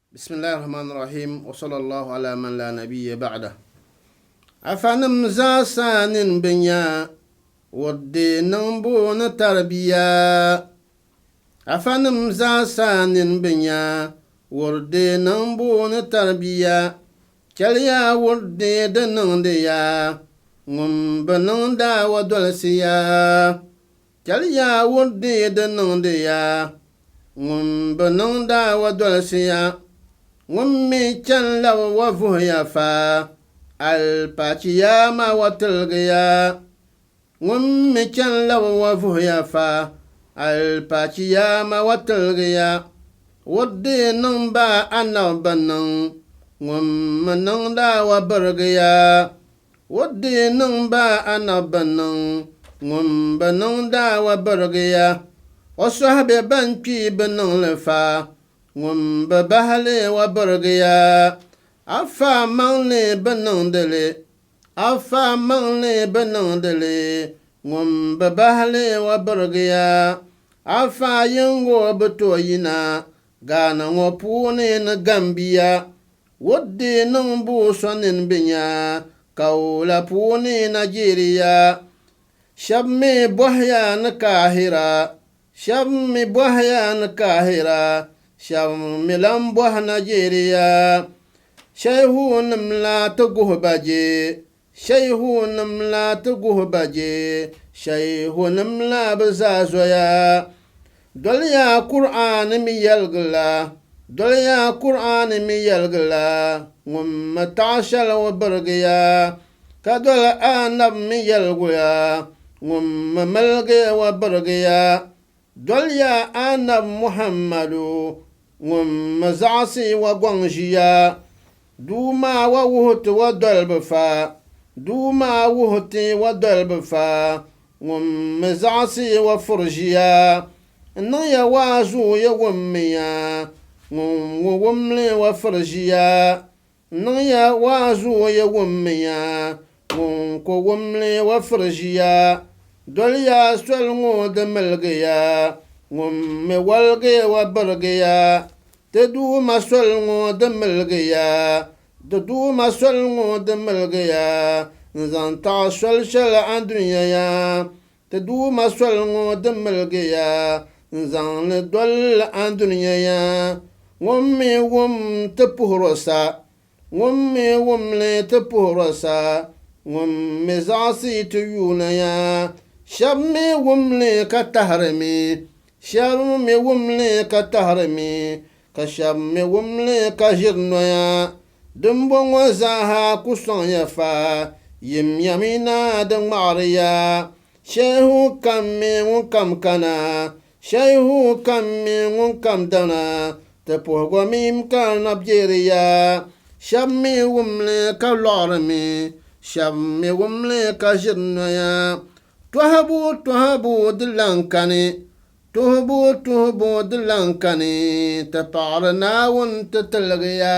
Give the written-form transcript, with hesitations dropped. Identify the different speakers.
Speaker 1: بسم الله الرحمن الرحيم وصلى الله على من لا نبي بعده أفنم زاسان بنيا ودي نمبون تربيا أفنم زاسان بنيا ودي نمبون تربيا كليا ودي دننديا بنندا ودلسيا كليا ودي دننديا بنندا ودلسيا mi can la wa vuhya fa alpachiyama wa tilgiya mi can la wa vuhya fa alpachiyama wa tilgiya wadde nan ba anabanan nan da wa burgiya wadde nan ba anabanan banan da wa burgiya wasu habe banki banan lafa bahale wa burgiya afa mangle banandele afa mangle banandele bahale wa burgiya afa yango betoyina gana ngopune na gambia wodde nan bu sonin binya kaula pune nigeria shabme bohya na kahira shabme bohya na kahira sham milam boh nigeria shayhu namla tuguh baje shayhu namla tuguh baje shayhu namla bazazoya dolya qur'an mi yalgla dolya qur'an mi yalgla tashal wa burgiya kadol anab mi yalgya malge wa burgiya dolya anab muhammadu zaɣasi wa gɔŋ duma wa wuhiti wa dolibi fa duma wuhiti wa dolibi fa zaɣasi wa furi ʒiya niŋ ya waazu ya wummiya wumli wa furi ʒiya niŋ ya waazu ya wummiya ko wumli wa furi ʒiya doliya soli ŋɔ di milgiya mi walgi wa burgiya ti duuma soli ŋɔ di milgiya di duuma soli ŋɔ di milgiya n-zaŋ taɣi soli shɛli a dunya ya ti duuma soli ŋɔ di milgiya n-zaŋ li doli a dunya ya mi wum ti puhiri sa mi wumli ti puhiri sa mi zaɣisi ti yuuna ya shɛba mi wumli ka tahirimi shɛba mi wumli ka tahirimi ka shɛba mi wumli ka ʒiri noya dimbɔŋɔ zaaha ku sɔŋya fa yimyamina di ŋmaɣiriya shɛihu kam mi ŋun kam kana shɛihu kam mi ŋun kam dana ti puhigu mim ka na beeriya shɛba mi wumli ka lɔɣirimi shɛba mi wumli ka ʒiri noya tɔhabu di lankani tuhubu di lankani ti paɣiri Naawuni ti tilgiya